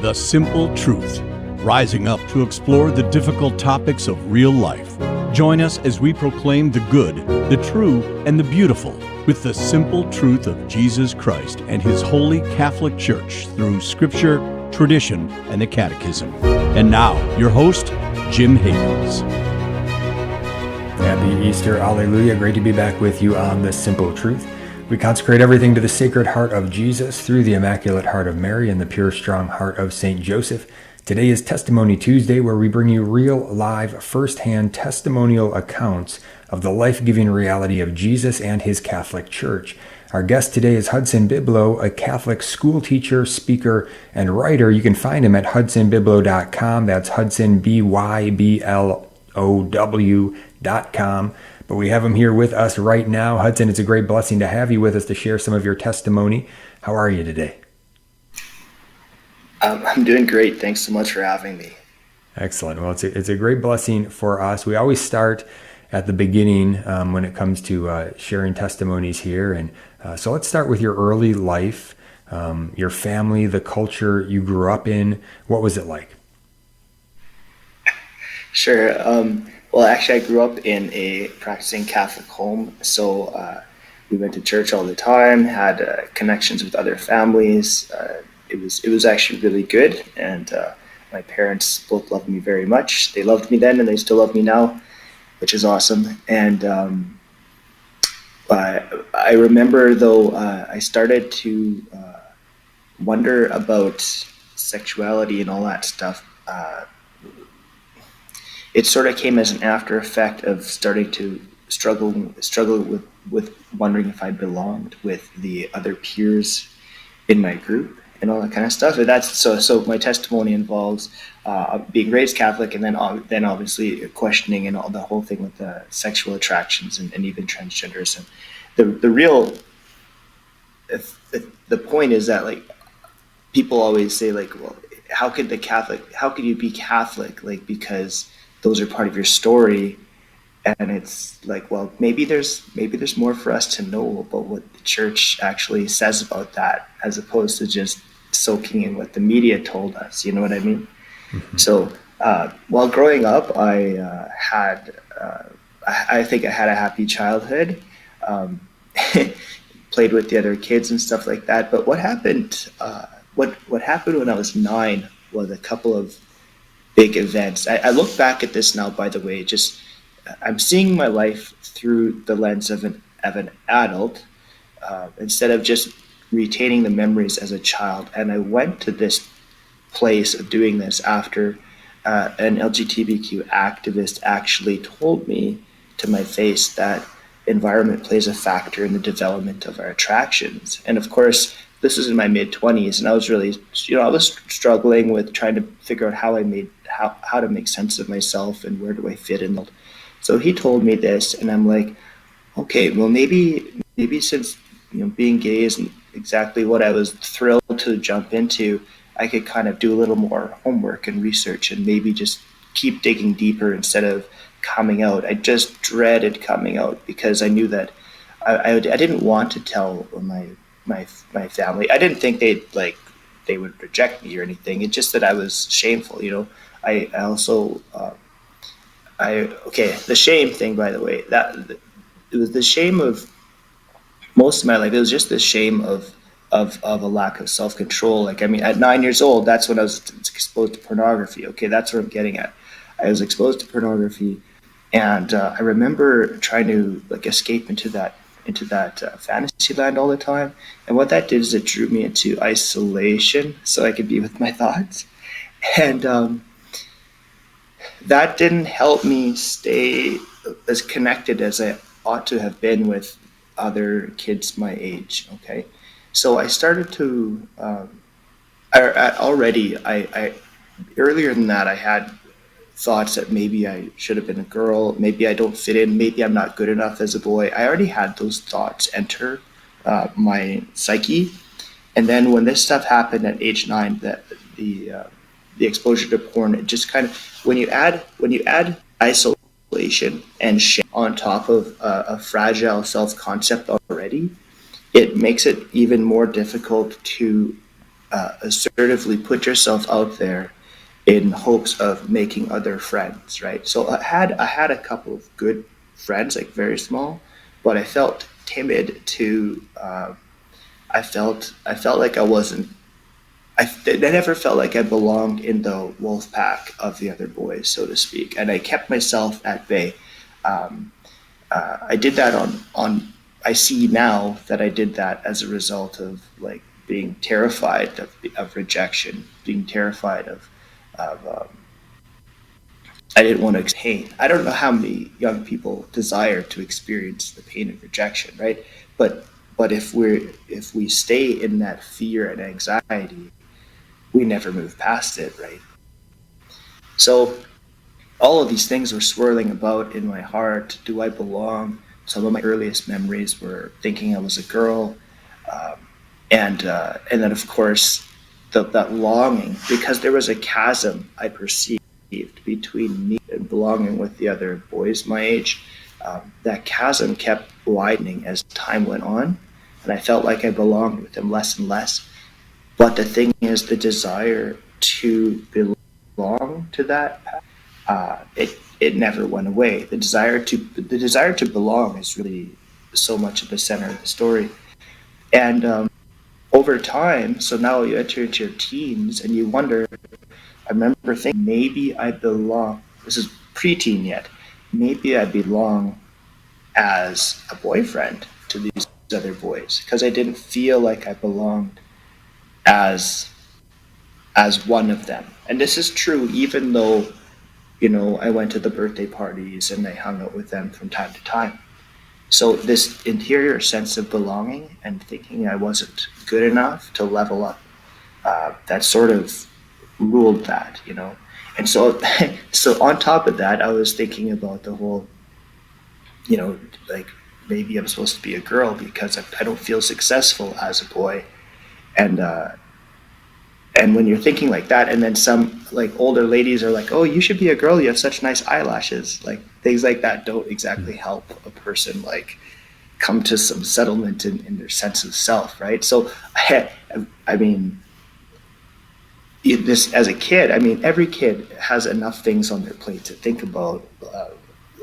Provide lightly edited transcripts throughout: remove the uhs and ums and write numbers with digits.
The Simple Truth, rising up to explore the difficult topics of real life. Join us as we proclaim the good, the true, and the beautiful with the simple truth of Jesus Christ and His Holy Catholic Church through Scripture, tradition, and the Catechism. And now, your host, Jim Havens. Happy Easter, Alleluia. Great to be back with you on The Simple Truth. We consecrate everything to the Sacred Heart of Jesus through the Immaculate Heart of Mary and the pure, strong heart of St. Joseph. Today is Testimony Tuesday, where we bring you real, live, first-hand testimonial accounts of the life-giving reality of Jesus and His Catholic Church. Our guest today is Hudson Byblow, a Catholic school teacher, speaker, and writer. You can find him at hudsonbyblow.com. That's Hudson, BYBLOW.com. But we have him here with us right now. Hudson, it's a great blessing to have you with us to share some of your testimony. How are you today? I'm doing great. Thanks so much for having me. Excellent. Well, it's a great blessing for us. We always start at the beginning when it comes to sharing testimonies here. And so let's start with your early life, your family, the culture you grew up in. What was it like? Sure. Well, actually, I grew up in a practicing Catholic home, so we went to church all the time, had connections with other families. It was actually really good, and my parents both loved me very much. They loved me then, and they still love me now, which is awesome. And I remember, though, I started to wonder about sexuality and all that stuff. It sort of came as an after effect of starting to struggle with wondering if I belonged with the other peers in my group and all that kind of stuff. And that's so my testimony involves being raised Catholic, and then obviously questioning and all the whole thing with the sexual attractions and even transgenders. And the point is that, like, people always say, like, well, how could you be Catholic, like, because those are part of your story. And it's like, well, maybe there's more for us to know about what the church actually says about that, as opposed to just soaking in what the media told us. You know what I mean? Mm-hmm. So while growing up, I think I had a happy childhood, played with the other kids and stuff like that. But what happened when I was 9 was a couple of big events. I look back at this now, by the way, just I'm seeing my life through the lens of an adult, instead of just retaining the memories as a child. And I went to this place of doing this after an LGBTQ activist actually told me to my face that environment plays a factor in the development of our attractions. And of course, this was in my mid-20s, and I was really, I was struggling with trying to figure out how to make sense of myself and where do I fit in. So he told me this, and I'm like, okay, well, maybe since being gay isn't exactly what I was thrilled to jump into, I could kind of do a little more homework and research and maybe just keep digging deeper instead of coming out. I just dreaded coming out because I knew that I didn't want to tell my family. I didn't think they would reject me or anything. It's just that I was shameful. I also the shame thing, by the way, that it was the shame of most of my life. It was just the shame of a lack of self-control. Like, I mean, at 9 years old, that's when I was exposed to pornography. Okay, that's what I'm getting at. I was exposed to pornography, and I remember trying to escape into that fantasy land all the time. And what that did is it drew me into isolation so I could be with my thoughts. And that didn't help me stay as connected as I ought to have been with other kids my age. Okay. So I started to, earlier than that, I had thoughts that maybe I should have been a girl, maybe I don't fit in, maybe I'm not good enough as a boy. I already had those thoughts enter my psyche. And then when this stuff happened at age 9, that the exposure to porn, it just kind of, when you add isolation and shame on top of a fragile self-concept already, it makes it even more difficult to assertively put yourself out there in hopes of making other friends, right? So I had a couple of good friends, like very small, but I felt timid to. I felt like I wasn't. I never felt like I belonged in the wolf pack of the other boys, so to speak, and I kept myself at bay. Um, I did that on. I see now that I did that as a result of like being terrified of rejection, being terrified of I didn't want to pain. I don't know how many young people desire to experience the pain of rejection, right? But but if we stay in that fear and anxiety, we never move past it, right? So all of these things were swirling about in my heart. Do I belong? Some of my earliest memories were thinking I was a girl, um, and then of course that longing, because there was a chasm I perceived between me and belonging with the other boys my age. That chasm kept widening as time went on, and I felt like I belonged with them less and less. But the thing is, the desire to belong to that, it never went away. The desire to belong is really so much at the center of the story. And over time, so now you enter into your teens, and you wonder. I remember thinking maybe I belong. This is preteen yet. Maybe I belong as a boyfriend to these other boys because I didn't feel like I belonged as one of them. And this is true even though I went to the birthday parties and I hung out with them from time to time. So this interior sense of belonging and thinking I wasn't good enough to level up, that sort of ruled that. And so so on top of that, I was thinking about the whole, like maybe I'm supposed to be a girl because I don't feel successful as a boy. And uh and when you're thinking like that, and then some like older ladies are like, oh, you should be a girl, you have such nice eyelashes, like things like that don't exactly help a person like come to some settlement in their sense of self, right? So I mean, this as a kid, I mean, every kid has enough things on their plate to think about,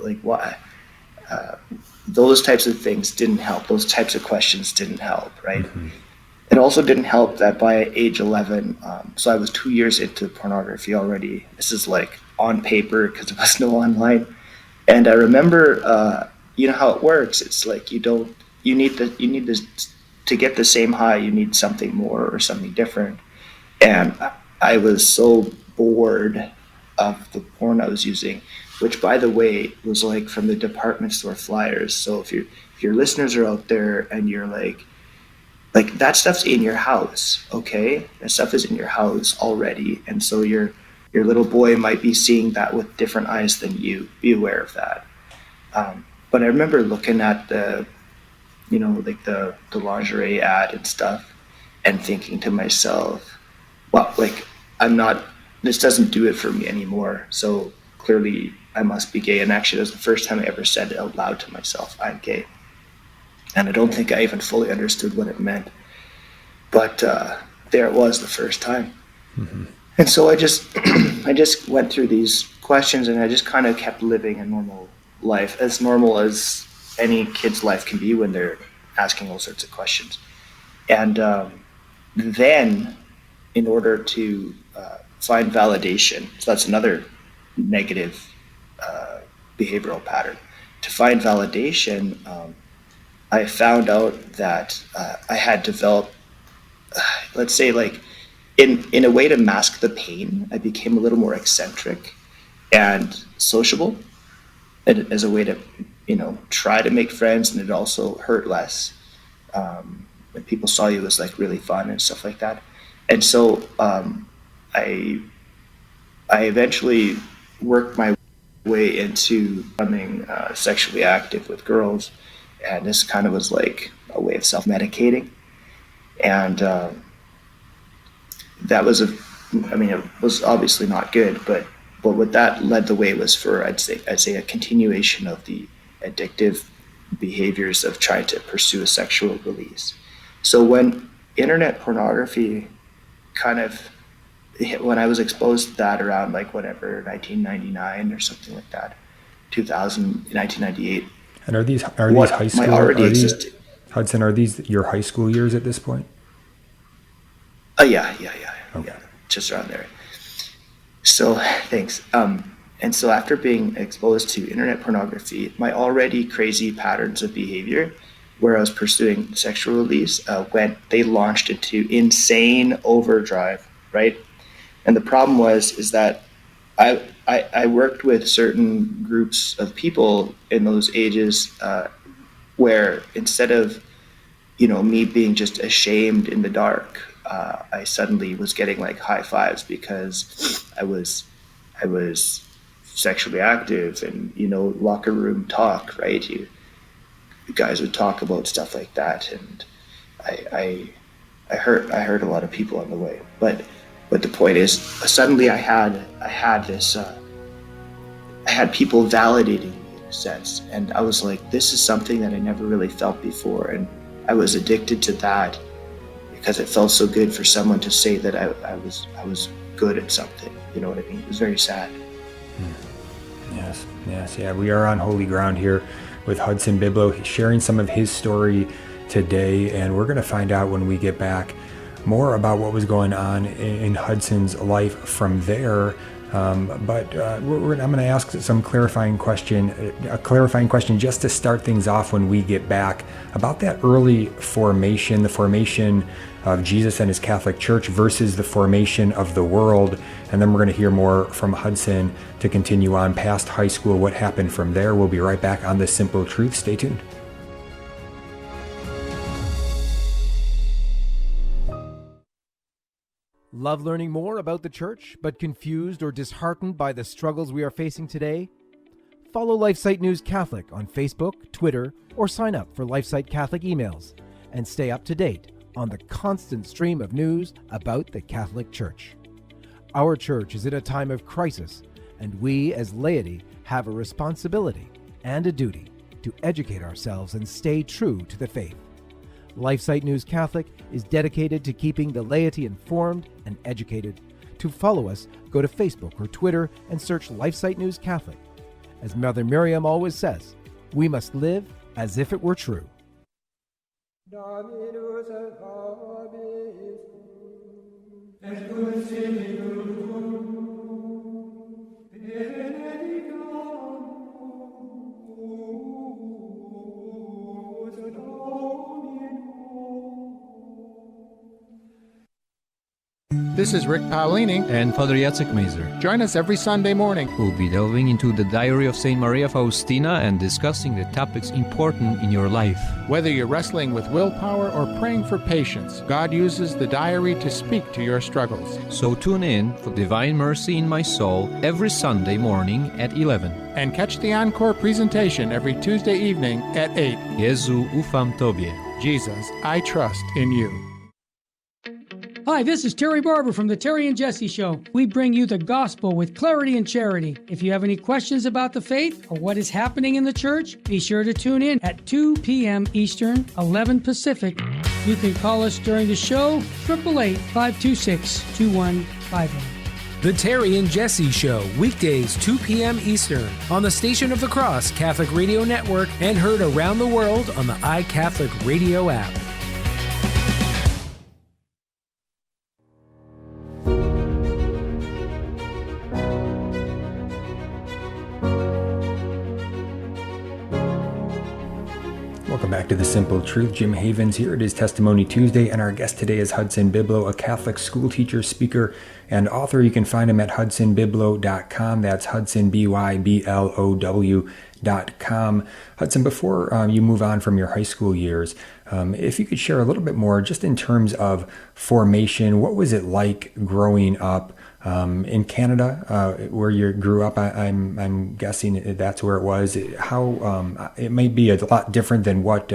like why uh, those types of things didn't help. Those types of questions didn't help, right? Mm-hmm. It also didn't help that by age 11, so I was 2 years into pornography already. This is like on paper because there was no online. And I remember, you know how it works. It's like you need to get the same high. You need something more or something different. And I was so bored of the porn I was using, which, by the way, was like from the department store flyers. So if your listeners are out there and you're like that stuff's in your house, okay? That stuff is in your house already, and so your little boy might be seeing that with different eyes than you. Be aware of that. But I remember looking at like the lingerie ad and stuff, and thinking to myself, well, like I'm not. This doesn't do it for me anymore. So clearly, I must be gay. And actually, it was the first time I ever said it out loud to myself, "I'm gay." And I don't think I even fully understood what it meant. But there it was the first time. Mm-hmm. And so I just I just went through these questions, and I just kind of kept living a normal life, as normal as any kid's life can be when they're asking all sorts of questions. And then, in order to find validation, so that's another negative behavioral pattern. To find validation, I found out that I had developed, let's say, like in a way to mask the pain, I became a little more eccentric and sociable, and as a way to, try to make friends, and it also hurt less when people saw you as like really fun and stuff like that. And so I I eventually worked my way into becoming sexually active with girls, and this kind of was like a way of self-medicating. And that was I mean, it was obviously not good, but what that led the way was for I'd say a continuation of the addictive behaviors of trying to pursue a sexual release. So when internet pornography kind of when I was exposed to that around like whatever 1999 or something like that, 2000, 1998. And are these high What school? might already exist. Hudson, are these your high school years at this point? Yeah, Okay. yeah, just around there. So thanks. And so after being exposed to internet pornography, my already crazy patterns of behavior, where I was pursuing sexual release, they launched into insane overdrive, right? And the problem is that I worked with certain groups of people in those ages where instead of, me being just ashamed in the dark, I suddenly was getting like high fives because I was sexually active and, locker room talk, right? You guys would talk about stuff like that. And I hurt a lot of people on the way, but the point is, suddenly I had people validating me in a sense, and I was like, this is something that I never really felt before, and I was addicted to that because it felt so good for someone to say that I was good at something. You know what I mean? It was very sad. Yes. Yeah, we are on holy ground here with Hudson Byblow, sharing some of his story today, and we're going to find out when we get back more about what was going on in Hudson's life from there. But I'm going to ask a clarifying question just to start things off when we get back about that early formation, the formation of Jesus and his Catholic Church versus the formation of the world. And then we're going to hear more from Hudson to continue on past high school, what happened from there. We'll be right back on The Simple Truth. Stay tuned. Love learning more about the church, but confused or disheartened by the struggles we are facing today? Follow LifeSite News Catholic on Facebook, Twitter, or sign up for LifeSite Catholic emails and stay up to date on the constant stream of news about the Catholic Church. Our church is in a time of crisis, and we as laity have a responsibility and a duty to educate ourselves and stay true to the faith. LifeSite News Catholic is dedicated to keeping the laity informed and educated. To follow us, go to Facebook or Twitter and search LifeSite News Catholic. As Mother Miriam always says, we must live as if it were true. This is Rick Paolini and Father Jacek Mazer. Join us every Sunday morning. We'll be delving into the diary of St. Maria Faustina and discussing the topics important in your life. Whether you're wrestling with willpower or praying for patience, God uses the diary to speak to your struggles. So tune in for Divine Mercy in My Soul every Sunday morning at 11. And catch the encore presentation every Tuesday evening at 8. Jezu ufam Tobie. Jesus, I trust in you. Hi, this is Terry Barber from The Terry and Jesse Show. We bring you the gospel with clarity and charity. If you have any questions about the faith or what is happening in the church, be sure to tune in at 2 p.m. Eastern, 11 Pacific. You can call us during the show, 888-526-2151. The Terry and Jesse Show, weekdays 2 p.m. Eastern, on the Station of the Cross Catholic Radio Network and heard around the world on the iCatholic Radio app. Welcome back to The Simple Truth. Jim Havens here. It is Testimony Tuesday, and our guest today is Hudson Byblow, a Catholic school teacher, speaker, and author. You can find him at hudsonbyblow.com. That's hudsonbyblow.com. Hudson, before you move on from your high school years, if you could share a little bit more just in terms of formation, what was it like growing up in Canada, where you grew up? I'm guessing that's where it was. How it may be a lot different than what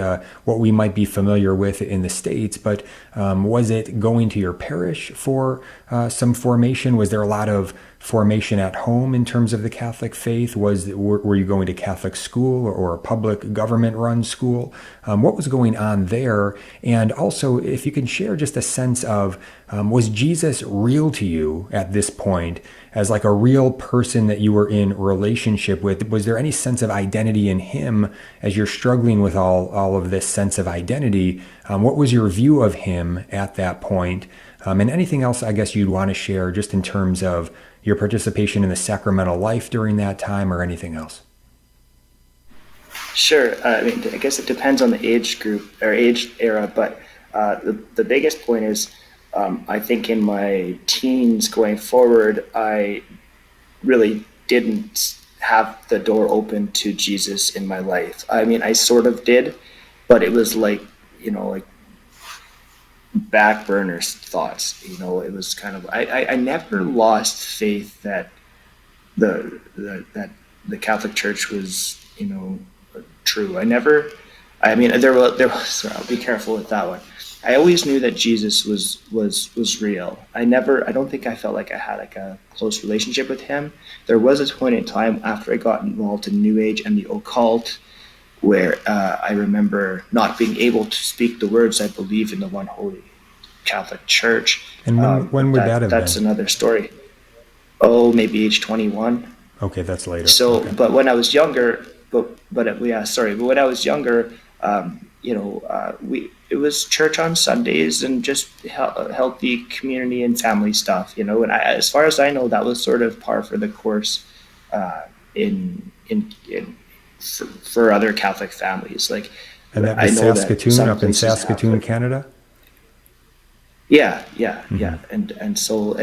we might be familiar with in the States, but was it going to your parish for some formation? Was there a lot of formation at home in terms of the Catholic faith? Were you going to Catholic school or a public government-run school? What was going on there? And also, if you can share just a sense of, was Jesus real to you at this point as like a real person that you were in relationship with? Was there any sense of identity in him as you're struggling with all of this sense of identity? What was your view of him at that point? And anything else I guess you'd want to share just in terms of your participation in the sacramental life during that time or anything else? Sure. I mean, I guess it depends on the age group or age era, but the biggest point is I think in my teens going forward, I really didn't have the door open to Jesus in my life. I mean, I sort of did, but it was like, like back burner thoughts. It was kind of, I never lost faith that the Catholic Church was, true. There was, I'll be careful with that one. I always knew that Jesus was real. I don't think I felt like I had like a close relationship with him. There was a point in time after I got involved in New Age and the occult where I remember not being able to speak the words I believe in the one holy Catholic Church. And when would that have That's been? another story. Oh, maybe age 21. Okay, that's later. So, okay. But when I was younger, but when I was younger, it was church on Sundays and just healthy community and family stuff, and as far as I know, that was sort of par for the course for other Catholic families. Like, And that was Saskatoon, up in Saskatoon, Canada? Yeah. And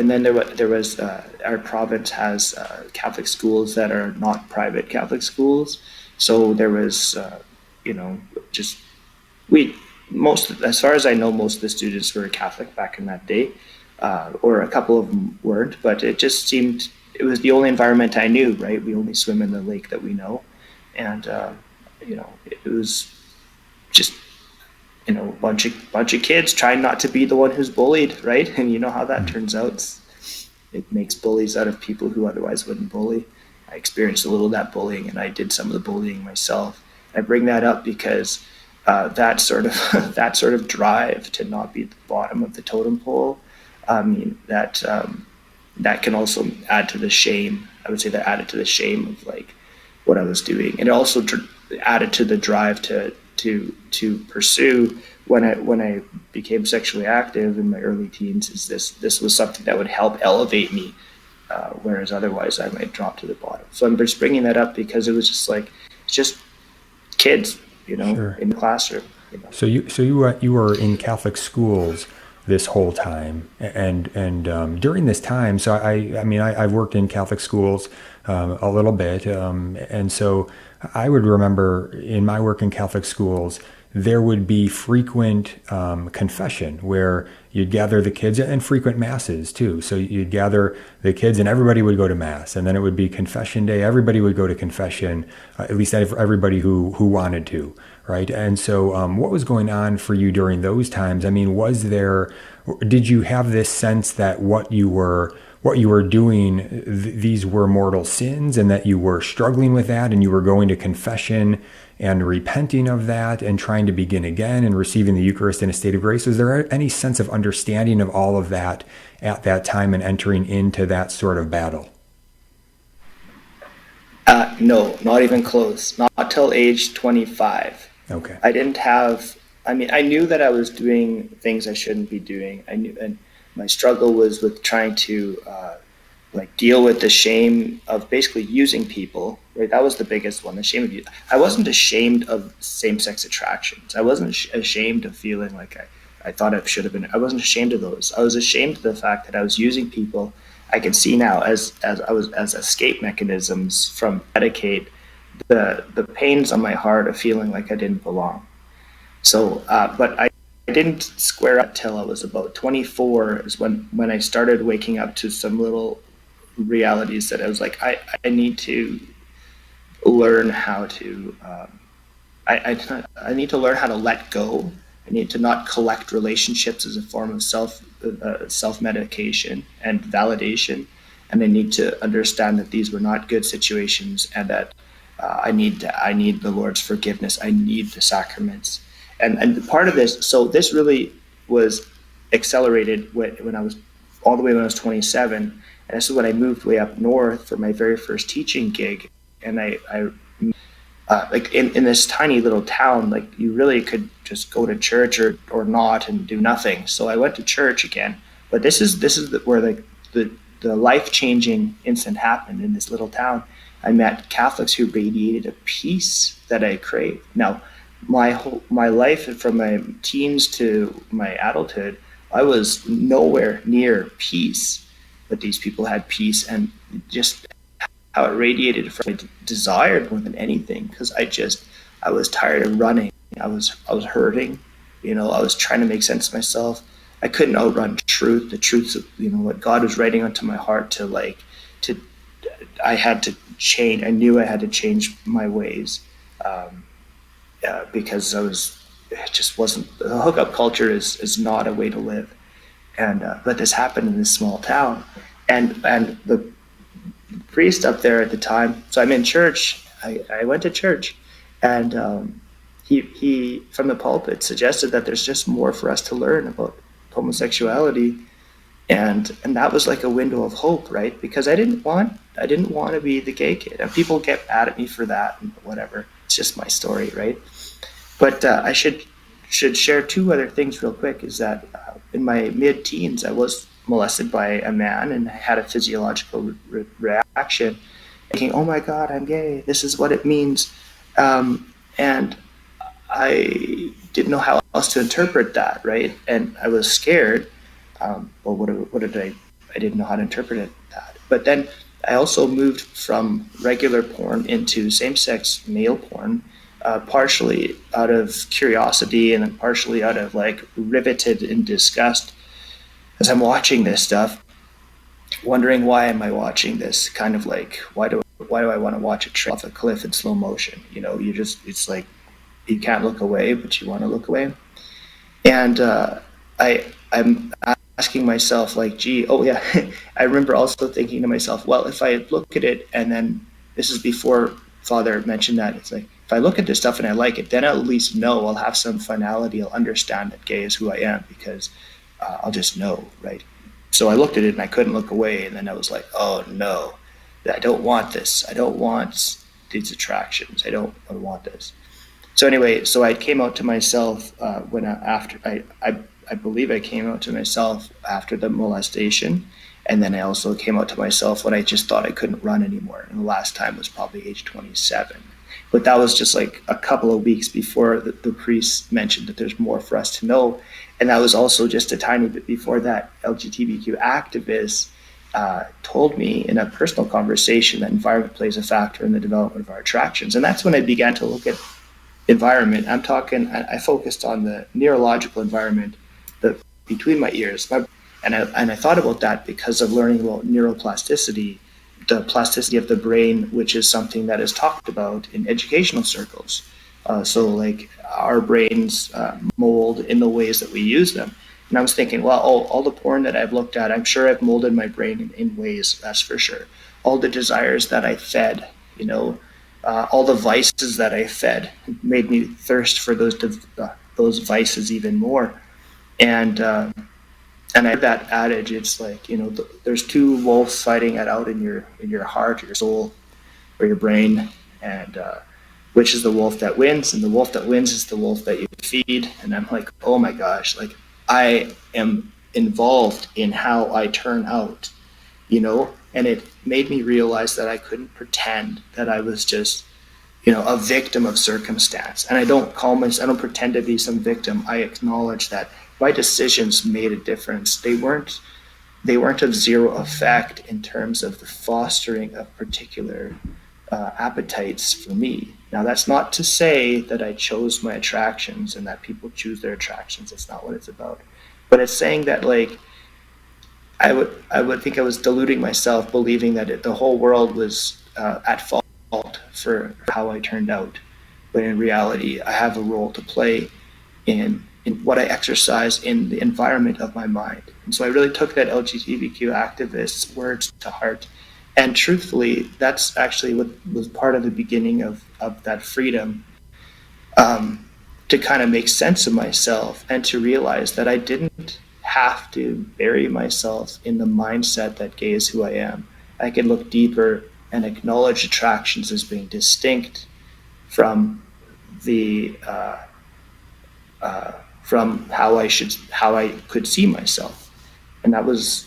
then there was our province has Catholic schools that are not private Catholic schools. So there was, as far as I know, most of the students were Catholic back in that day, or a couple of them weren't. But it just seemed it was the only environment I knew. Right, we only swim in the lake that we know, and it was just. Bunch of kids trying not to be the one who's bullied, right? And you know how that turns out. It makes bullies out of people who otherwise wouldn't bully. I experienced a little of that bullying, and I did some of the bullying myself. I bring that up because that sort of drive to not be at the bottom of the totem pole. I mean, that can also add to the shame. I would say that added to the shame of like what I was doing, and it also added to the drive to pursue when I became sexually active in my early teens. Is this was something that would help elevate me, whereas otherwise I might drop to the bottom. So I'm just bringing that up because it was just like it's just kids, Sure. in the classroom. So you were in Catholic schools this whole time, and during this time, so I've worked in Catholic schools a little bit, and so I would remember in my work in Catholic schools, there would be frequent confession where you'd gather the kids, and frequent masses too. So you'd gather the kids and everybody would go to mass, and then it would be confession day. Everybody would go to confession, at least everybody who wanted to, right? And so what was going on for you during those times? I mean, did you have this sense that what you were doing, these were mortal sins, and that you were struggling with that, and you were going to confession and repenting of that and trying to begin again and receiving the Eucharist in a state of grace? Was there any sense of understanding of all of that at that time and entering into that sort of battle? No, not even close. Not till age 25. Okay. I knew that I was doing things I shouldn't be doing. I knew, and my struggle was with trying to deal with the shame of basically using people, right? That was the biggest one, the shame of you. I wasn't ashamed of same-sex attractions. I wasn't ashamed of feeling like I thought I should have been. I wasn't ashamed of those. I was ashamed of the fact that I was using people. I can see now as escape mechanisms from medicate the pains on my heart of feeling like I didn't belong. So, but I didn't square up till I was about 24 is when I started waking up to some little realities that I was like, I need to learn how to, I need to learn how to let go. I need to not collect relationships as a form of self-medication and validation. and I need to understand that these were not good situations, and that I need the Lord's forgiveness. I need the sacraments, and part of this. So this really was accelerated when I was all the way when I was 27, and this is when I moved way up north for my very first teaching gig, and I like in this tiny little town, like you really could just go to church or not and do nothing. So I went to church again, but this is where the life-changing instant happened in this little town. I met Catholics who radiated a peace that I craved. Now, my life from my teens to my adulthood, I was nowhere near peace, but these people had peace, and just how it radiated from I desired more than anything, because I was tired of running. I was hurting, I was trying to make sense of myself. I couldn't outrun truth, the truths of what God was writing onto my heart I had to change. I knew I had to change my ways, because it just wasn't, the hookup culture is not a way to live. And but this happened in this small town, and the priest up there at the time. So I'm in church. I went to church, and he from the pulpit suggested that there's just more for us to learn about homosexuality, and that was like a window of hope, right? Because I didn't want to be the gay kid, and people get mad at me for that and whatever. It's just my story, right? But I should share two other things real quick. Is that in my mid-teens, I was molested by a man, and I had a physiological reaction, thinking, "Oh my God, I'm gay. This is what it means," and I didn't know how else to interpret that, right? And I was scared. Well, what did I didn't know how to interpret that. But then I also moved from regular porn into same-sex male porn, partially out of curiosity, and then partially out of riveted in disgust as I'm watching this stuff, wondering why am I watching this? Kind of like, why do I want to watch a trip off a cliff in slow motion? It's like you can't look away, but you want to look away. And I'm asking myself, I remember also thinking to myself, well, if I look at it, and then this is before Father mentioned that, it's like, if I look at this stuff and I like it, then I'll at least know, I'll have some finality, I'll understand that gay is who I am, because I'll just know, right? So I looked at it and I couldn't look away, and then I was like, oh no, I don't want this. I don't want these attractions. I don't want this. So anyway, so I came out to myself I believe I came out to myself after the molestation, and then I also came out to myself when I just thought I couldn't run anymore. And the last time was probably age 27. But that was just like a couple of weeks before the priest mentioned that there's more for us to know. And that was also just a tiny bit before that LGBTQ activists told me in a personal conversation that environment plays a factor in the development of our attractions. And that's when I began to look at environment. I focused on the neurological environment between my ears. And I thought about that because of learning about neuroplasticity, the plasticity of the brain, which is something that is talked about in educational circles. So like our brains mold in the ways that we use them. And I was thinking, well, all the porn that I've looked at, I'm sure I've molded my brain in ways, that's for sure. All the desires that I fed, all the vices that I fed made me thirst for those vices even more. And I have that adage. It's like, there's two wolves fighting it out in your heart, your soul, or your brain, and which is the wolf that wins? And the wolf that wins is the wolf that you feed. And I'm like, oh my gosh, like I am involved in how I turn out, and it made me realize that I couldn't pretend that I was just, a victim of circumstance. And I don't pretend to be some victim. I acknowledge that my decisions made a difference. They weren't of zero effect in terms of the fostering of particular appetites for me. Now, that's not to say that I chose my attractions and that people choose their attractions. That's not what it's about. But it's saying that, like, I would think I was deluding myself, believing that the whole world was at fault for how I turned out. But in reality, I have a role to play in what I exercise in the environment of my mind. And so I really took that LGBTQ activist's words to heart. And truthfully, that's actually what was part of the beginning of that freedom, to kind of make sense of myself and to realize that I didn't have to bury myself in the mindset that gay is who I am. I could look deeper and acknowledge attractions as being distinct from from how I could see myself, and that was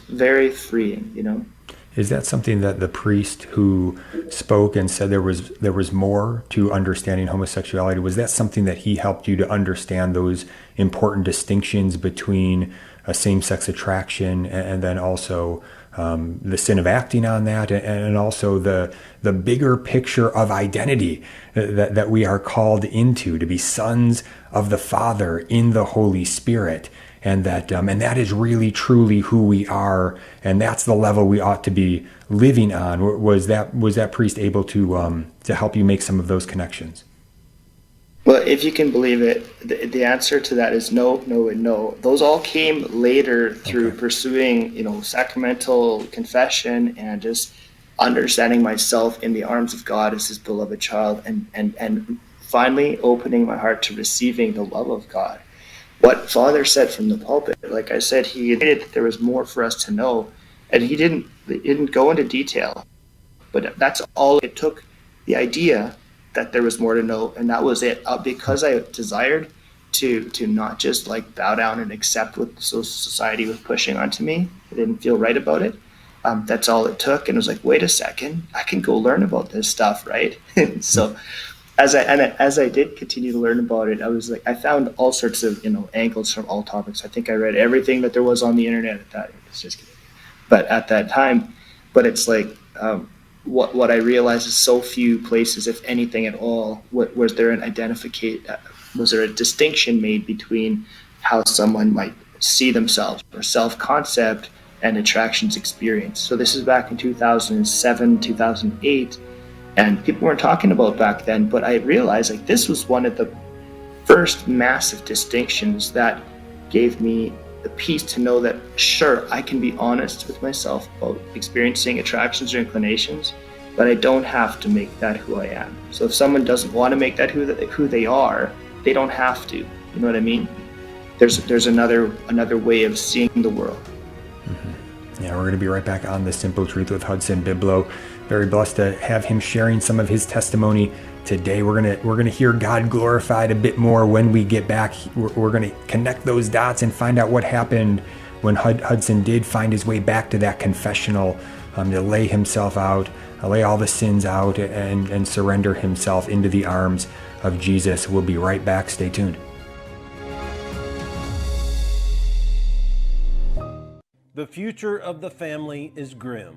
very freeing, you know. Is that something that the priest who spoke and said there was more to understanding homosexuality, was that something that he helped you to understand those important distinctions between a same-sex attraction and then also the sin of acting on that, and also the bigger picture of identity that we are called into, to be sons of the Father in the Holy Spirit? And that is really truly who we are, and that's the level we ought to be living on. Was that priest able to help you make some of those connections? Well, if you can believe it, the answer to that is no, no, and no. Those all came later through pursuing, sacramental confession and just understanding myself in the arms of God as His beloved child, and finally opening my heart to receiving the love of God. What Father said from the pulpit, like I said, he admitted that there was more for us to know, and he didn't go into detail, but that's all it took. The idea that there was more to know, and that was it. Because I desired to not just like bow down and accept what society was pushing onto me. I didn't feel right about it. That's all it took, and it was like, wait a second, I can go learn about this stuff, right? So. As I did continue to learn about it, I was like, I found all sorts of angles from all topics. I think I read everything that there was on the internet at that. It's just kidding. But at that time, it's like what I realized is so few places, if anything at all, was there a distinction made between how someone might see themselves or self-concept and attractions experience. So this is back in 2007, 2008. And people weren't talking about back then, but I realized like this was one of the first massive distinctions that gave me the peace to know that, sure, I can be honest with myself about experiencing attractions or inclinations, but I don't have to make that who I am. So if someone doesn't want to make that who they are, they don't have to. You know what I mean? There's another way of seeing the world. Mm-hmm. Yeah, we're going to be right back on The Simple Truth with Hudson Byblow. Very blessed to have him sharing some of his testimony today. We're gonna hear God glorified a bit more when we get back. We're gonna connect those dots and find out what happened when Hudson did find his way back to that confessional, to lay himself out, lay all the sins out, and surrender himself into the arms of Jesus. We'll be right back. Stay tuned. The future of the family is grim.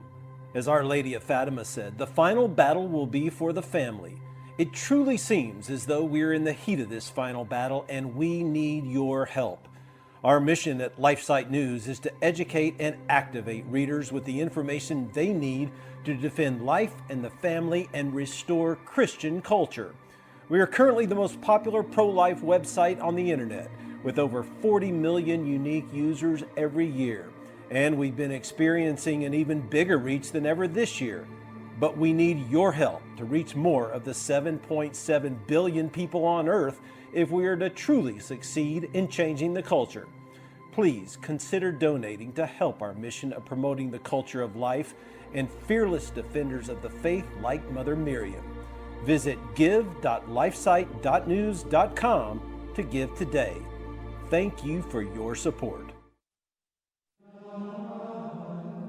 As Our Lady of Fatima said, the final battle will be for the family. It truly seems as though we're in the heat of this final battle, and we need your help. Our mission at LifeSite News is to educate and activate readers with the information they need to defend life and the family and restore Christian culture. We are currently the most popular pro-life website on the internet, with over 40 million unique users every year. And we've been experiencing an even bigger reach than ever this year. But we need your help to reach more of the 7.7 billion people on Earth if we are to truly succeed in changing the culture. Please consider donating to help our mission of promoting the culture of life and fearless defenders of the faith like Mother Miriam. Visit give.lifesite.news.com to give today. Thank you for your support.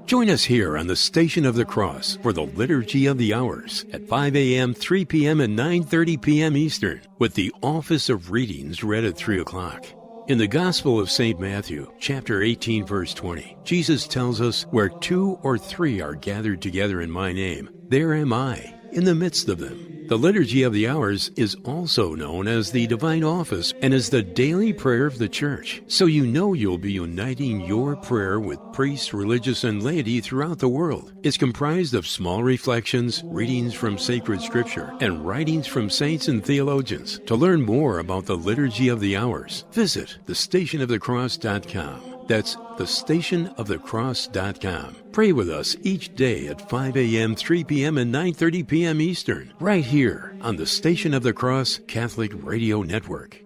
Join us here on the Station of the Cross for the Liturgy of the Hours at 5 a.m., 3 p.m., and 9:30 p.m. Eastern, with the Office of Readings read at 3 o'clock. In the Gospel of St. Matthew, chapter 18, verse 20, Jesus tells us, "Where 2 or 3 are gathered together in my name, there am I in the midst of them. The Liturgy of the Hours is also known as the Divine Office and is the daily prayer of the Church. So you know you'll be uniting your prayer with priests, religious, and laity throughout the world. It's comprised of small reflections, readings from sacred scripture, and writings from saints and theologians. To learn more about the Liturgy of the Hours, visit thestationofthecross.com. That's thestationofthecross.com. Pray with us each day at 5 a.m., 3 p.m., and 9:30 p.m. Eastern, right here on the Station of the Cross Catholic Radio Network.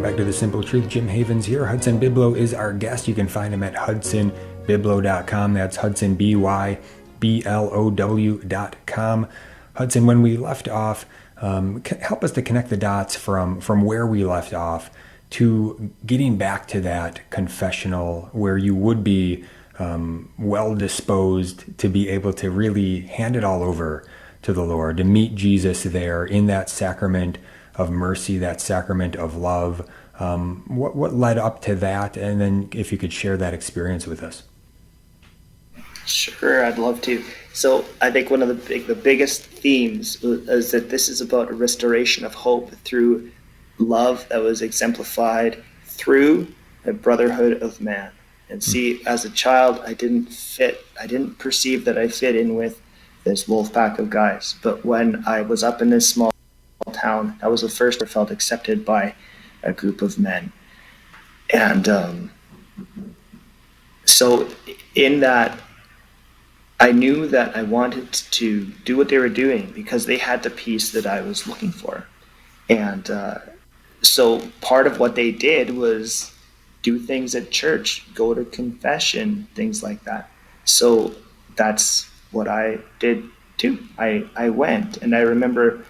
Back to the Simple Truth. Jim Havens here. Hudson Byblow is our guest. You can find him at hudsonbyblow.com. That's Hudson, BYBLOW.com. Hudson, when we left off, help us to connect the dots from where we left off to getting back to that confessional where you would be well disposed to be able to really hand it all over to the Lord, to meet Jesus there in that sacrament of mercy, that sacrament of love. What led up to that? And then if you could share that experience with us. Sure, I'd love to. So I think one of the biggest themes is that this is about a restoration of hope through love that was exemplified through a brotherhood of man. And see, as a child, I didn't perceive that I fit in with this wolf pack of guys. But when I was up in this small town, that was the first I felt accepted by a group of men. And so in that, I knew that I wanted to do what they were doing because they had the peace that I was looking for. And so part of what they did was do things at church, go to confession, things like that. So that's what I did too. I went, and I remember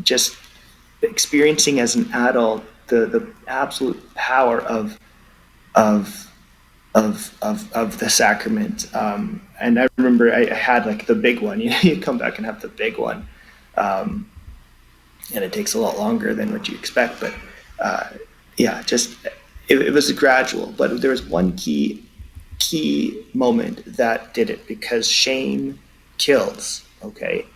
just experiencing as an adult the absolute power of the sacrament. And I remember I had like the big one. You come back and have the big one, and it takes a lot longer than what you expect. But it was gradual. But there was one key moment that did it, because shame kills. Okay.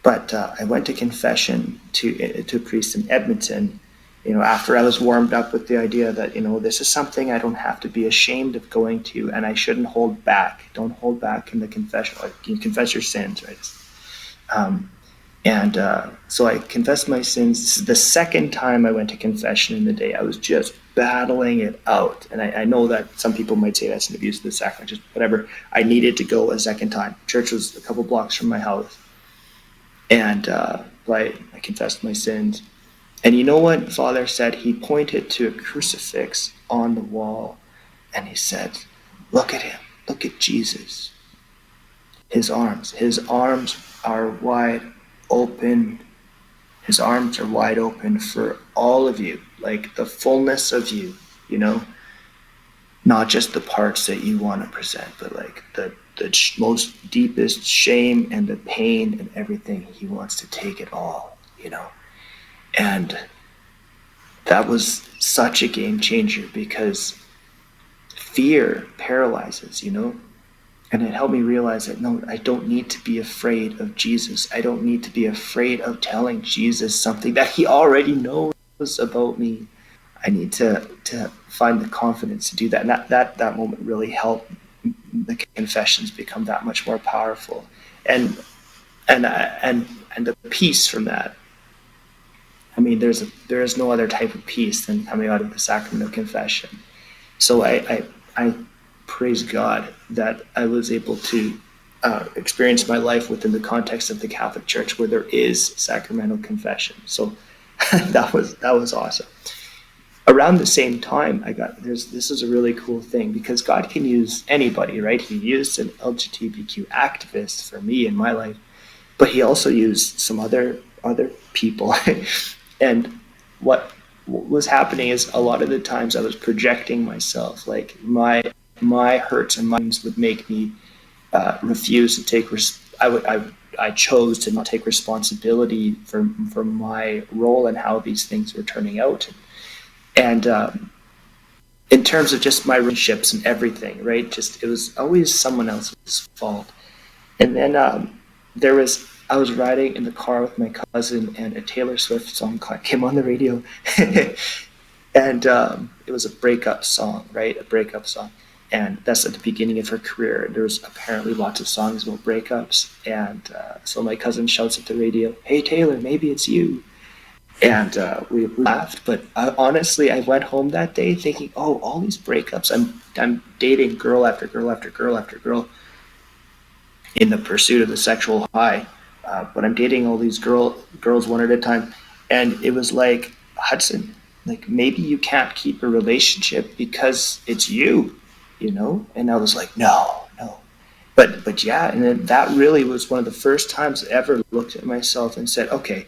But I went to confession to a priest in Edmonton, after I was warmed up with the idea that, this is something I don't have to be ashamed of going to, and I shouldn't hold back. Don't hold back in the confession. Like, you confess your sins, right? So I confessed my sins. This is the second time I went to confession in the day. I was just battling it out. And I know that some people might say that's an abuse of the sacrament, just whatever. I needed to go a second time. Church was a couple blocks from my house. And I confessed my sins. And you know what Father said? He pointed to a crucifix on the wall, and he said, look at him. Look at Jesus. His arms are wide open. His arms are wide open for all of you, like the fullness of you, not just the parts that you want to present, but like the most deepest shame and the pain and everything. He wants to take it all, And that was such a game changer, because fear paralyzes, And it helped me realize that, no, I don't need to be afraid of Jesus. I don't need to be afraid of telling Jesus something that he already knows about me. I need to find the confidence to do that. And that moment really helped the confessions become that much more powerful. And the peace from that. I mean, there is no other type of peace than coming out of the sacrament of confession. So I praise God that I was able to experience my life within the context of the Catholic Church, where there is sacramental confession. So that was awesome. Around the same time, this is a really cool thing, because God can use anybody, right? He used an LGBTQ activist for me in my life, but he also used some other people. And what was happening is, a lot of the times I was projecting myself, like my hurts and minds would make me refuse to take I chose to not take responsibility for my role and how these things were turning out. And in terms of just my relationships and everything, right? Just, it was always someone else's fault. And then I was riding in the car with my cousin, and a Taylor Swift song came on the radio. And it was a breakup song, right? A breakup song. And that's at the beginning of her career. There was apparently lots of songs about breakups. And so my cousin shouts at the radio, "Hey, Taylor, maybe it's you." And we laughed. But honestly, I went home that day thinking, oh, all these breakups. I'm dating girl after girl after girl after girl in the pursuit of the sexual high. But I'm dating all these girls one at a time. And it was like, Hudson, like, maybe you can't keep a relationship because it's you. And I was like, no. But yeah, and then that really was one of the first times I ever looked at myself and said, okay,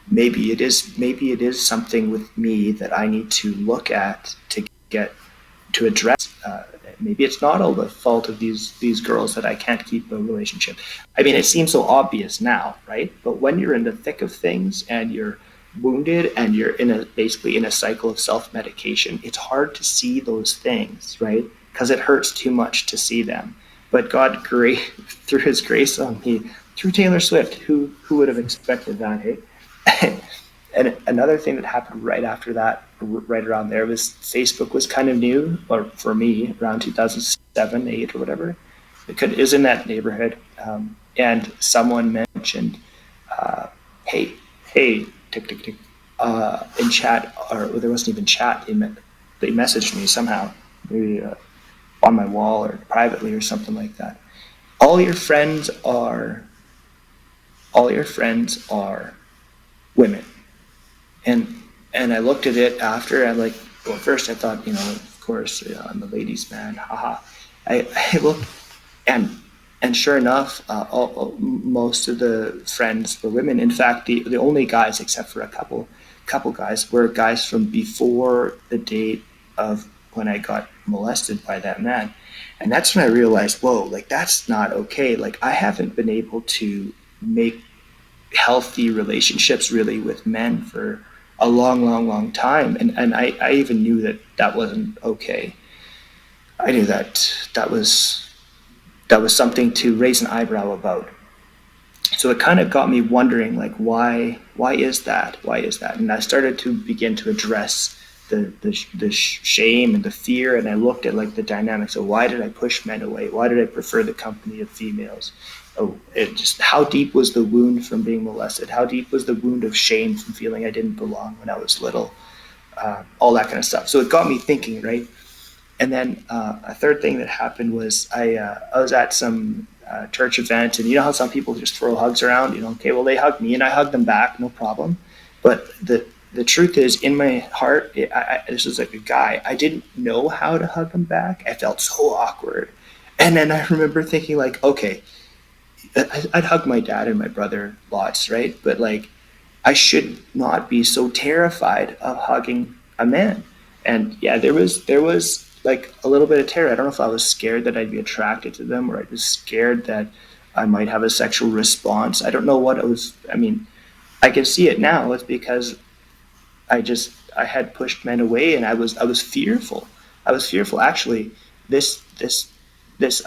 maybe it is something with me that I need to look at to address. Maybe it's not all the fault of these girls that I can't keep a relationship. I mean, it seems so obvious now, right? But when you're in the thick of things and you're wounded and you're basically in a cycle of self-medication, it's hard to see those things, right? Because it hurts too much to see them. But God, through his grace on me, through Taylor Swift, who would have expected that, hey? And another thing that happened right after that, right around there, was Facebook was kind of new, or for me, around 2007, 8 or whatever. It was in that neighborhood. And someone mentioned, hey, tick, tick, tick, in chat, or there wasn't even chat, they messaged me somehow, maybe on my wall or privately or something like that. All your friends are women. And I looked at it after. I'm like, well, first I thought, of course, I'm a ladies' man, haha. I looked, and sure enough, most of the friends were women. In fact, the only guys, except for a couple guys, were guys from before the date of when I got molested by that man. And that's when I realized, whoa, like, that's not okay. Like, I haven't been able to make healthy relationships really with men for a long time. And I even knew that wasn't okay. I knew that was something to raise an eyebrow about. So it kind of got me wondering, like, why is that? And I started to begin to address the shame and the fear, and I looked at, like, the dynamics of why did I push men away? Why did I prefer the company of females? How deep was the wound from being molested? How deep was the wound of shame from feeling I didn't belong when I was little? All that kind of stuff. So it got me thinking, right? And then a third thing that happened was I was at some church event, and you know how some people just throw hugs around? Okay, well, they hugged me and I hugged them back, no problem. But the truth is, in my heart, this was like a guy, I didn't know how to hug him back. I felt so awkward. And then I remember thinking, like, okay, I'd hug my dad and my brother lots, right? But, like, I should not be so terrified of hugging a man. And yeah, there was like a little bit of terror. I don't know if I was scared that I'd be attracted to them, or I was scared that I might have a sexual response. I don't know what it was. I mean, I can see it now. It's because I had pushed men away, and I was fearful. I was fearful. Actually, this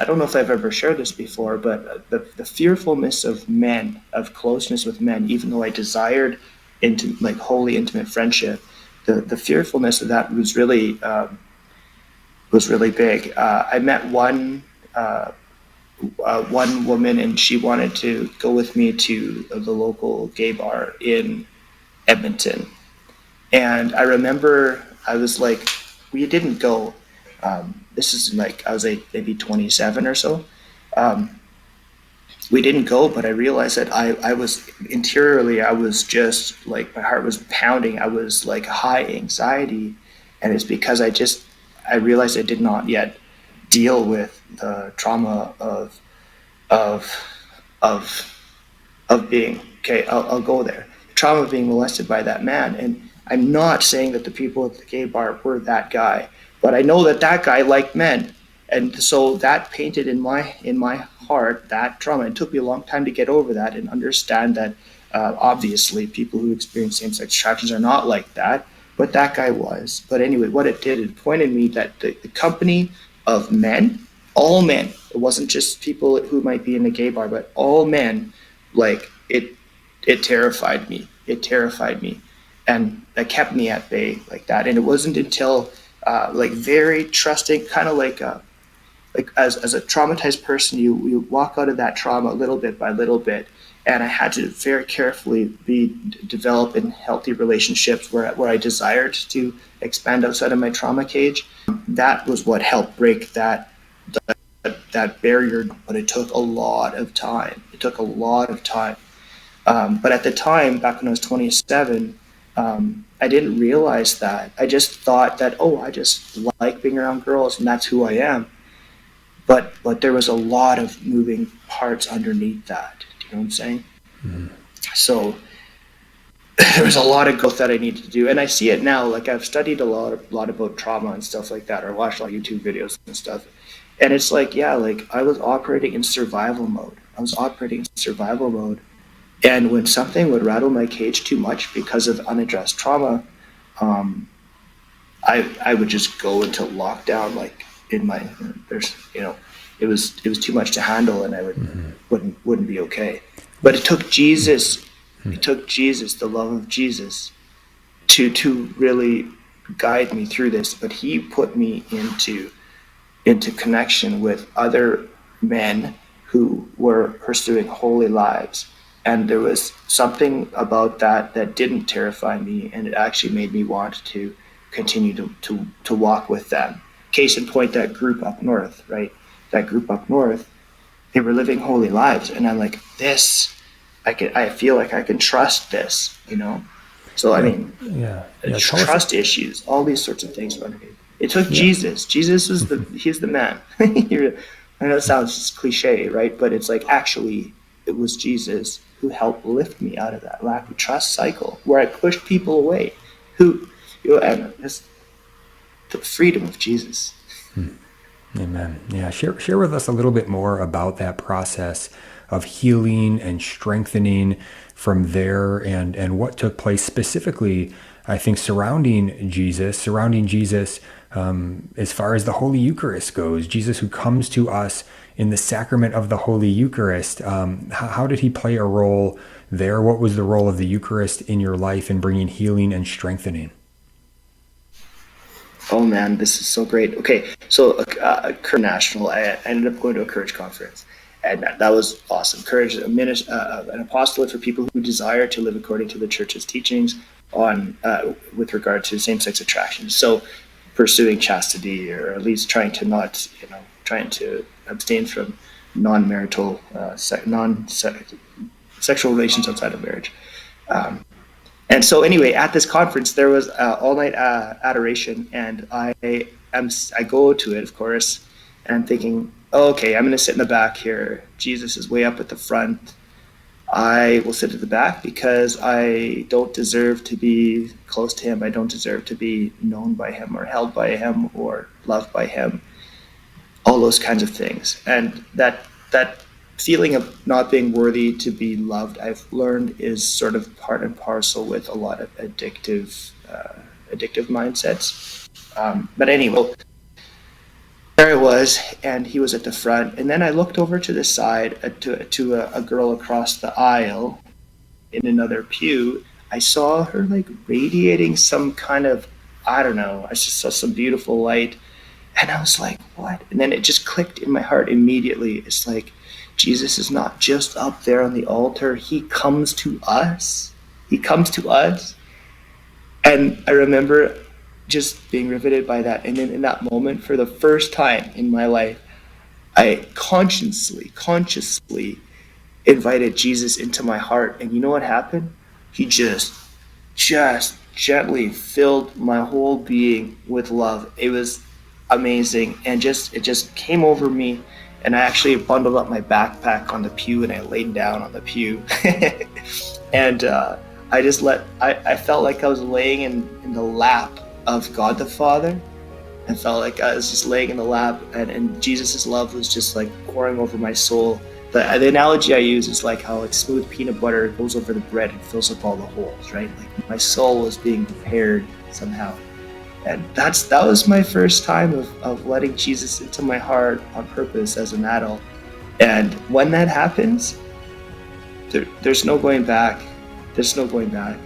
I don't know if I've ever shared this before, but the fearfulness of men, of closeness with men, even though I desired holy intimate friendship, the fearfulness of that was really big. I met one woman, and she wanted to go with me to the local gay bar in Edmonton. And I remember I was like, we didn't go. This is like, I was maybe 27 or so. We didn't go, but I realized that I was interiorly, I was just like, my heart was pounding. I was like high anxiety. And it's because I realized I did not yet deal with the trauma of being, okay, I'll go there. The trauma of being molested by that man. And I'm not saying that the people at the gay bar were that guy, but I know that guy liked men. And so that painted in my heart that trauma. It took me a long time to get over that and understand that obviously people who experience same-sex attractions are not like that, but that guy was. But anyway, what it did, it pointed me that the company of men, all men, it wasn't just people who might be in a gay bar, but all men, like it terrified me. It terrified me. And that kept me at bay like that. And it wasn't until like very trusting, kind of like as a traumatized person, you walk out of that trauma little bit by little bit. And I had to very carefully develop in healthy relationships where I desired to expand outside of my trauma cage. That was what helped break that barrier, but it took a lot of time. But at the time, back when I was 27, I didn't realize that. I just thought that, I just like being around girls and that's who I am. But there was a lot of moving parts underneath that. Do you know what I'm saying? Mm-hmm. So there was a lot of growth that I needed to do. And I see it now. Like I've studied a lot about trauma and stuff like that, or watched a lot of YouTube videos and stuff. And it's like, I was operating in survival mode. And when something would rattle my cage too much because of unaddressed trauma, I would just go into lockdown, like in my, it was too much to handle, and I wouldn't be okay. But it took Jesus, the love of Jesus, to really guide me through this. But he put me into connection with other men who were pursuing holy lives. And there was something about that didn't terrify me, and it actually made me want to continue to walk with them. Case in point, that group up north, right? That group up north, they were living holy lives, and I'm like, I feel like I can trust this, So I mean, trust issues, all these sorts of things. It took Jesus. Jesus was he's the man. I know it sounds just cliche, right? But it's like, actually, it was Jesus who helped lift me out of that lack of trust cycle where I pushed people away. And it's the freedom of Jesus. Amen. Yeah, share with us a little bit more about that process of healing and strengthening from there, and what took place specifically, I think, surrounding Jesus as far as the Holy Eucharist goes. Jesus who comes to us in the sacrament of the Holy Eucharist. How did he play a role there? What was the role of the Eucharist in your life in bringing healing and strengthening? Oh man, this is so great. Okay, so Courage National, I ended up going to a Courage conference, and that was awesome. Courage, an apostolate for people who desire to live according to the Church's teachings on with regard to same-sex attraction. So pursuing chastity, or at least trying to abstain from non-marital, sexual relations outside of marriage. And so anyway, at this conference, there was all-night adoration, and I go to it, of course, and I'm thinking, okay, I'm going to sit in the back here. Jesus is way up at the front. I will sit at the back because I don't deserve to be close to him. I don't deserve to be known by him or held by him or loved by him. All those kinds of things. And that feeling of not being worthy to be loved, I've learned, is sort of part and parcel with a lot of addictive mindsets. But anyway, there I was, and he was at the front. And then I looked over to the side to a girl across the aisle in another pew. I saw her like radiating some kind of, I don't know, I just saw some beautiful light. And I was like, what? And then it just clicked in my heart immediately. It's like, Jesus is not just up there on the altar. He comes to us. And I remember just being riveted by that. And then in that moment, for the first time in my life, I consciously invited Jesus into my heart. And you know what happened? He just gently filled my whole being with love. It was amazing. And it just came over me. And I actually bundled up my backpack on the pew, and I laid down on the pew. And I felt like I was laying in the lap of God the Father. I felt like I was just laying in the lap, and Jesus' love was just like pouring over my soul. The analogy I use is like how like smooth peanut butter goes over the bread and fills up all the holes, right? Like my soul was being prepared somehow. And that was my first time of letting Jesus into my heart on purpose as an adult. And when that happens, there's no going back. There's no going back.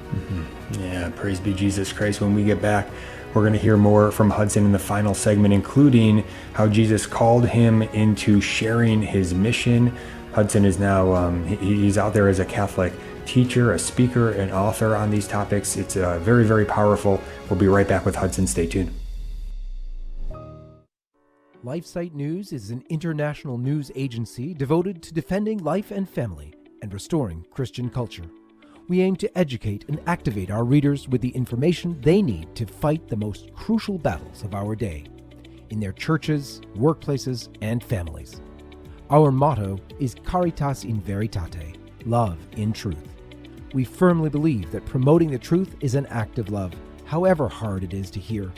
Mm-hmm. Yeah, praise be Jesus Christ. When we get back, we're going to hear more from Hudson in the final segment, including how Jesus called him into sharing his mission. Hudson is now, he's out there as a Catholic teacher, a speaker, an author on these topics. It's very, very powerful. We'll be right back with Hudson. Stay tuned. LifeSite News is an international news agency devoted to defending life and family and restoring Christian culture. We aim to educate and activate our readers with the information they need to fight the most crucial battles of our day, in their churches, workplaces, and families. Our motto is Caritas in Veritate, love in truth. We firmly believe that promoting the truth is an act of love, however hard it is to hear.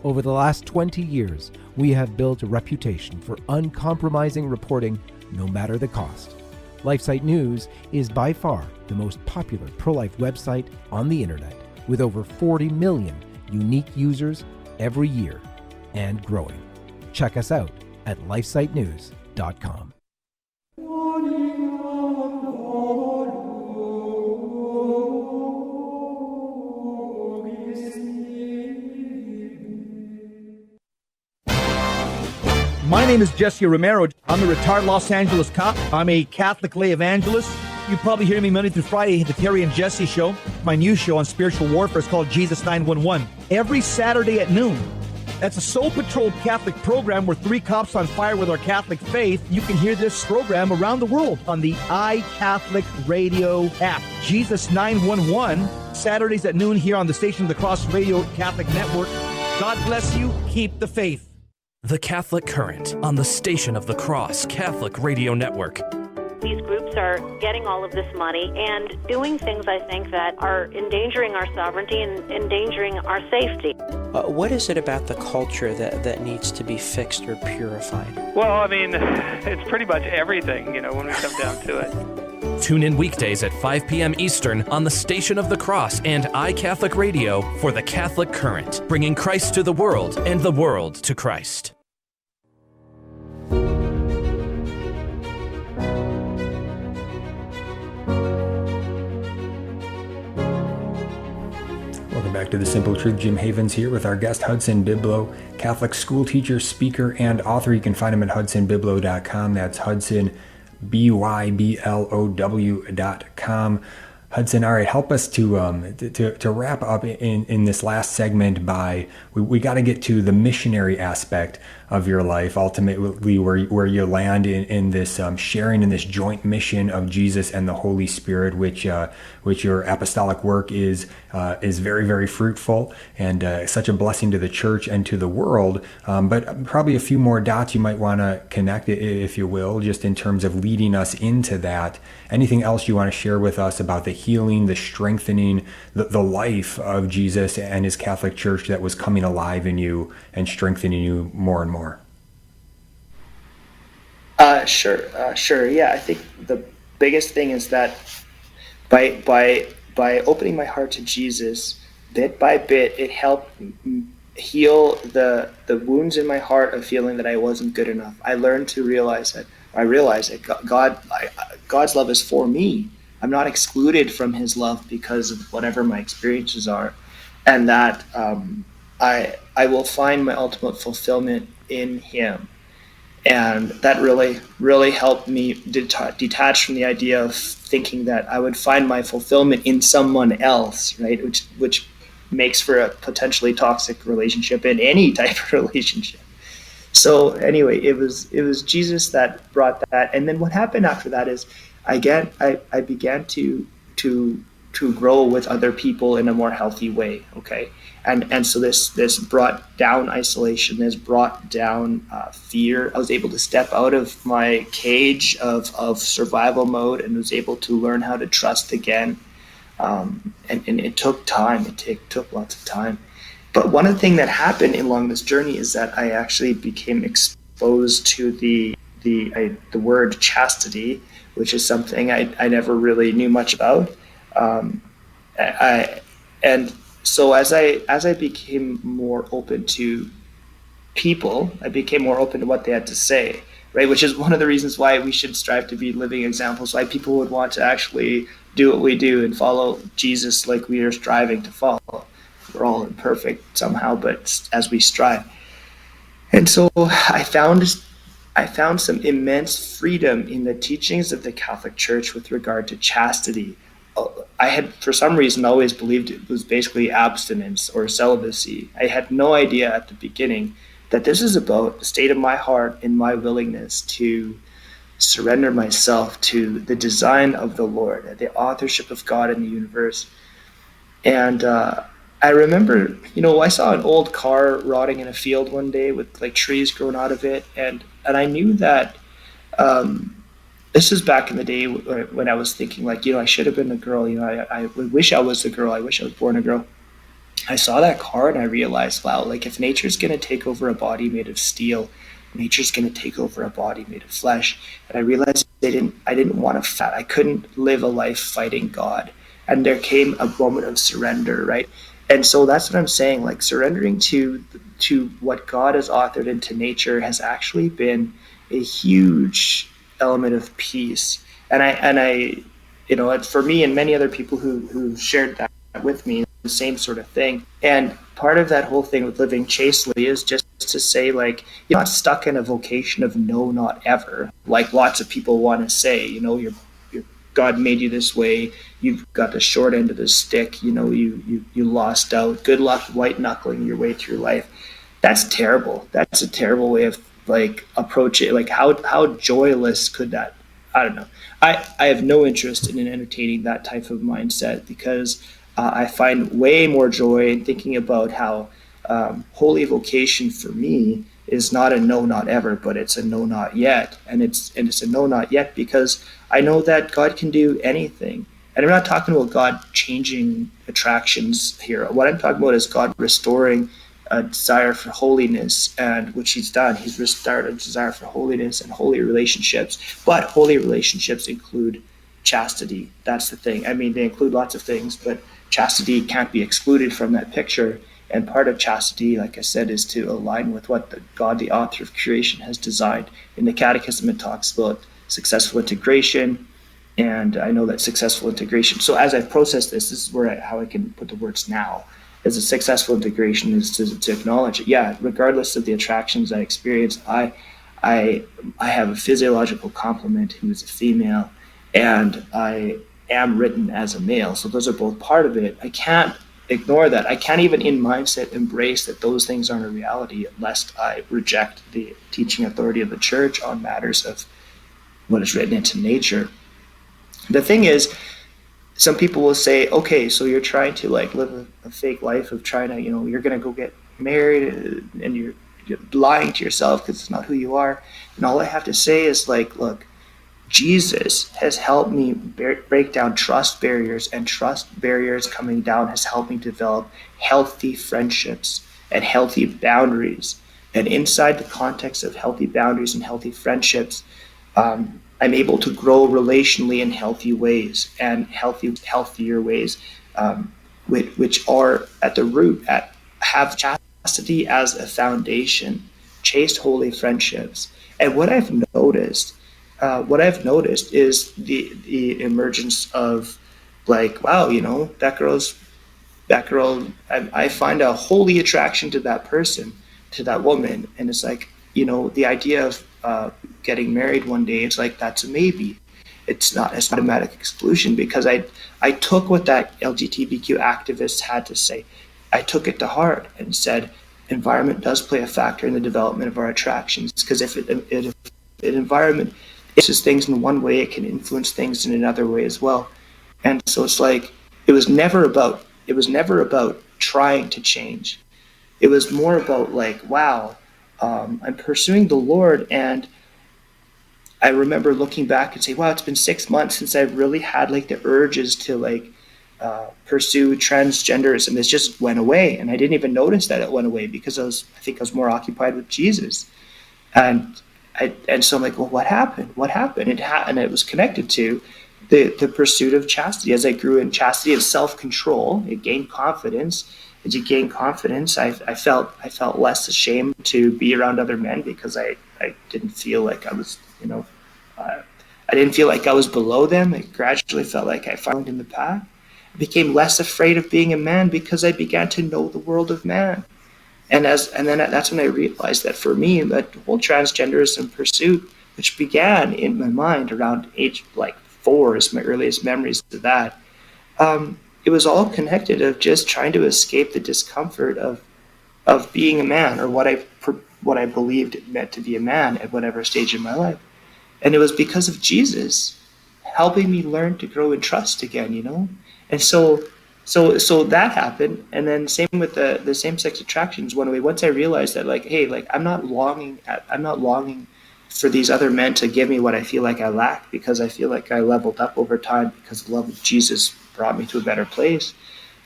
Over the last 20 years, we have built a reputation for uncompromising reporting, no matter the cost. LifeSite News is by far the most popular pro-life website on the internet, with over 40 million unique users every year and growing. Check us out at lifesitenews.com. My name is Jesse Romero. I'm a retired Los Angeles cop. I'm a Catholic lay evangelist. You probably hear me Monday through Friday at the Terry and Jesse Show. My new show on spiritual warfare is called Jesus 911. Every Saturday at noon. That's a Soul Patrol Catholic program where three cops on fire with our Catholic faith. You can hear this program around the world on the iCatholic Radio app. Jesus 911, Saturdays at noon here on the Station of the Cross Radio Catholic Network. God bless you. Keep the faith. The Catholic Current on the Station of the Cross Catholic Radio Network. These groups are getting all of this money and doing things, I think, that are endangering our sovereignty and endangering our safety. What is it about the culture that needs to be fixed or purified? Well, I mean, it's pretty much everything, when we come down to it. Tune in weekdays at 5 p.m. Eastern on the Station of the Cross and iCatholic Radio for the Catholic Current, bringing Christ to the world and the world to Christ. Welcome back to The Simple Truth. Jim Havens here with our guest Hudson Byblow, Catholic school teacher, speaker, and author. You can find him at hudsonbyblow.com. That's Hudson, BYBLOW.com. Hudson, all right, help us to wrap up in this last segment by, we got to get to the missionary aspect of your life, ultimately where you land in this sharing in this joint mission of Jesus and the Holy Spirit, which your apostolic work is very, very fruitful and such a blessing to the church and to the world. But probably a few more dots you might want to connect, if you will, just in terms of leading us into that. Anything else you want to share with us about the healing, the strengthening, the life of Jesus and his Catholic Church that was coming alive in you and strengthening you more and more? Sure. Yeah, I think the biggest thing is that by opening my heart to Jesus, bit by bit, it helped heal the wounds in my heart of feeling that I wasn't good enough. I realized that God's love is for me. I'm not excluded from his love because of whatever my experiences are, and that I will find my ultimate fulfillment in him. And that really, really helped me detach from the idea of thinking that I would find my fulfillment in someone else, right? Which makes for a potentially toxic relationship in any type of relationship. So anyway, it was Jesus that brought that. And then what happened after that is I began to grow with other people in a more healthy way. Okay. And so this brought down isolation, this brought down fear. I was able to step out of my cage of survival mode and was able to learn how to trust again. And it took time. It took lots of time. But one of the things that happened along this journey is that I actually became exposed to the word chastity, which is something I never really knew much about. And so as I became more open to people, I became more open to what they had to say, right? Which is one of the reasons why we should strive to be living examples, why people would want to actually do what we do and follow Jesus like we are striving to follow. We're all imperfect somehow, but as we strive. And so I found some immense freedom in the teachings of the Catholic Church with regard to chastity. I had, for some reason, always believed it was basically abstinence or celibacy. I had no idea at the beginning that this is about the state of my heart and my willingness to surrender myself to the design of the Lord, the authorship of God in the universe. And I remember, I saw an old car rotting in a field one day with like trees growing out of it, and I knew that this was back in the day when I was thinking like, I should have been a girl. I wish I was a girl. I wish I was born a girl. I saw that car and I realized, wow, like if nature's going to take over a body made of steel, nature's going to take over a body made of flesh. And I realized I didn't want to fight. I couldn't live a life fighting God. And there came a moment of surrender, right? And so that's what I'm saying, like surrendering to what God has authored into nature has actually been a huge element of peace. And I for me and many other people who shared that with me, the same sort of thing. And part of that whole thing with living chastely is just to say, like, you're not stuck in a vocation of no, not ever, like lots of people want to say. You're God made you this way, you've got the short end of the stick, you lost out, good luck white knuckling your way through life. That's terrible. That's a terrible way of like approach it. Like how joyless could that? I don't know. I have no interest in entertaining that type of mindset, because I find way more joy in thinking about how holy vocation for me is not a no, not ever, but it's a no, not yet. And it's a no, not yet because I know that God can do anything. And I'm not talking about God changing attractions here. What I'm talking about is God restoring a desire for holiness, and which he's done. He's restored a desire for holiness and holy relationships. But holy relationships include chastity. That's the thing. I mean, they include lots of things, but chastity can't be excluded from that picture. And part of chastity, like I said, is to align with what God, the author of creation, has designed. In the Catechism, it talks about successful integration, and I know that successful integration. So as I process this is where how I can put the words now. As a successful integration is to acknowledge it. Yeah, regardless of the attractions I experience, I have a physiological complement who is a female, and I am written as a male. So those are both part of it. I can't ignore that. I can't even in mindset embrace that those things aren't a reality lest I reject the teaching authority of the church on matters of what is written into nature. The thing is, some people will say, okay, so you're trying to like live a fake life of trying to, you're going to go get married and you're lying to yourself because it's not who you are. And all I have to say is like, look, Jesus has helped me break down trust barriers, and trust barriers coming down has helped me develop healthy friendships and healthy boundaries. And inside the context of healthy boundaries and healthy friendships, I'm able to grow relationally in healthy ways and healthier ways, which are at the root, have chastity as a foundation, chaste, holy friendships. And what I've noticed is the emergence of like, wow, that girl, I find a holy attraction to that person, to that woman. And it's like, the idea of getting married one day, it's like, that's a maybe. It's not an automatic exclusion, because I took what that LGBTQ activist had to say. I took it to heart and said, environment does play a factor in the development of our attractions, because if an environment influences things in one way, it can influence things in another way as well. And so it's like, it was never about trying to change. It was more about like, wow, I'm pursuing the Lord. And I remember looking back and say, wow, it's been 6 months since I've really had like the urges to like pursue transgenderism. It just went away, and I didn't even notice that it went away because I think I was more occupied with Jesus. And so I'm like, well, what happened? What happened? And it was connected to the pursuit of chastity. As I grew in chastity and self-control, it gained confidence. As you gain confidence, I felt less ashamed to be around other men because I didn't feel like I was, I didn't feel like I was below them. I gradually felt like I found in the path. I became less afraid of being a man because I began to know the world of man. And then that's when I realized that for me, that whole transgenderism pursuit, which began in my mind around age like 4 is my earliest memories of that. It was all connected of just trying to escape the discomfort of being a man, or what I believed it meant to be a man at whatever stage in my life. And it was because of Jesus helping me learn to grow in trust again, And so that happened. And then same with the same-sex attractions went away. Once I realized that, like, hey, like I'm not longing for these other men to give me what I feel like I lack, because I feel like I leveled up over time because the love of Jesus brought me to a better place.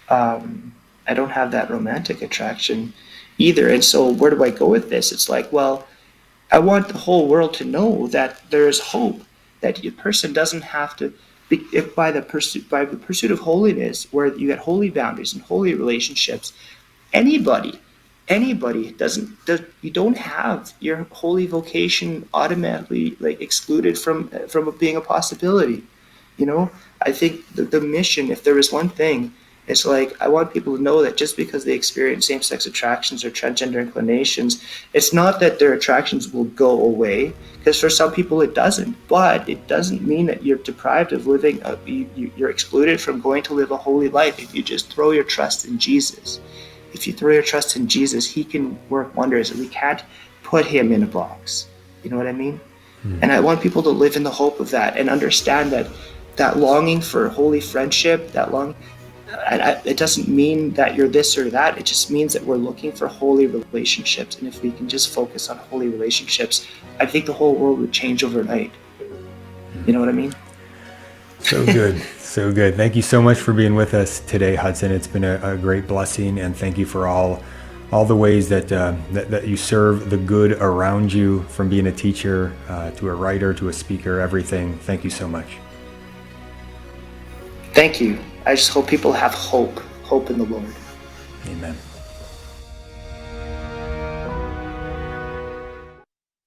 I don't have that romantic attraction either. And so where do I go with this? It's like, well, I want the whole world to know that there is hope, that a person doesn't have to, by the pursuit of holiness, where you get holy boundaries and holy relationships, anybody you don't have your holy vocation automatically like excluded from being a possibility. I think the mission, if there is one thing, it's like I want people to know that just because they experience same-sex attractions or transgender inclinations, it's not that their attractions will go away, because for some people it doesn't. But it doesn't mean that you're deprived of living. You're excluded from going to live a holy life if you just throw your trust in Jesus. If you throw your trust in Jesus, he can work wonders, and we can't put him in a box. You know what I mean? And I want people to live in the hope of that and understand that longing for holy friendship, it doesn't mean that you're this or that. It just means that we're looking for holy relationships. And if we can just focus on holy relationships, I think the whole world would change overnight. You know what I mean? So good. So good. Thank you so much for being with us today, Hudson. It's been a great blessing, and thank you for all the ways that you serve the good around you, from being a teacher to a writer to a speaker, everything. Thank you so much. Thank you. I just hope people have hope in the Lord. Amen.